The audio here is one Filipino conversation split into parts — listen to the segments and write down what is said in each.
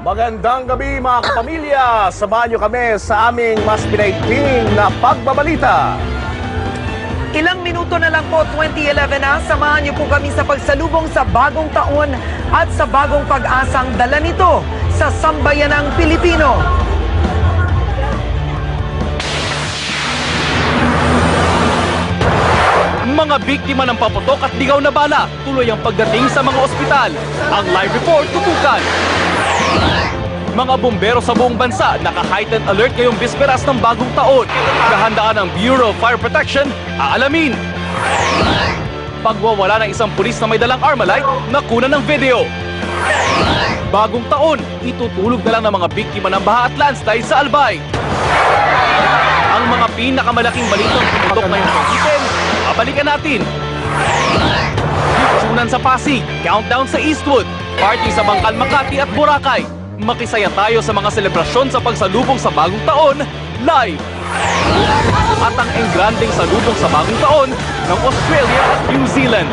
Magandang gabi mga kapamilya! Samahan niyo kami sa aming mas pinaigting na pagbabalita. Ilang minuto na lang po, 2011 na, samahan niyo po kami sa pagsalubong sa bagong taon at sa bagong pag-asang dala nito sa sambayanang Pilipino. Mga biktima ng paputok at ligaw na bala, tuloy ang pagdating sa mga ospital. Ang live report tutukan. Mga bumbero sa buong bansa naka-heightened alert ngayong bisperas ng bagong taon. Kahandaan ng Bureau of Fire Protection, aalamin. Pagwawala ng isang pulis na may dalang Armalite, nakuna ng video. Bagong taon, itutulog na lang ng mga biktima ng baha at landslide sa Albay. Ang mga pinakamalaking balitang pumutok ngayong weekend, babalikan natin. Lipsunan sa Pasig, countdown sa Eastwood, party sa Bangkal, Makati at Boracay. Makisaya tayo sa mga selebrasyon sa pagsalubong sa bagong taon, live. At ang engranding salubong sa bagong taon ng Australia at New Zealand.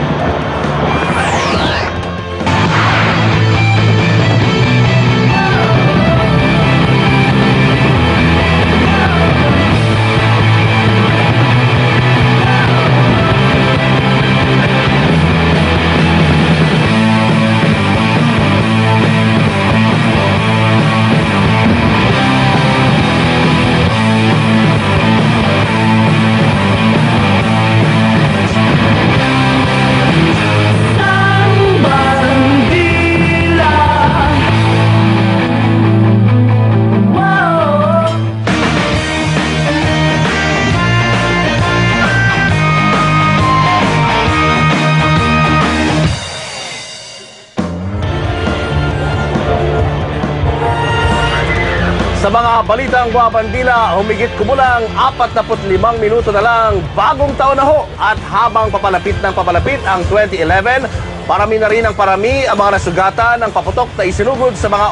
Sa mga balitang buwabandila, humigit kumulang 45 minuto na lang bagong taon na ho. At habang papalapit ng papalapit ang 2011, parami na rin ang parami ang mga nasugatan ng paputok na isinugod sa mga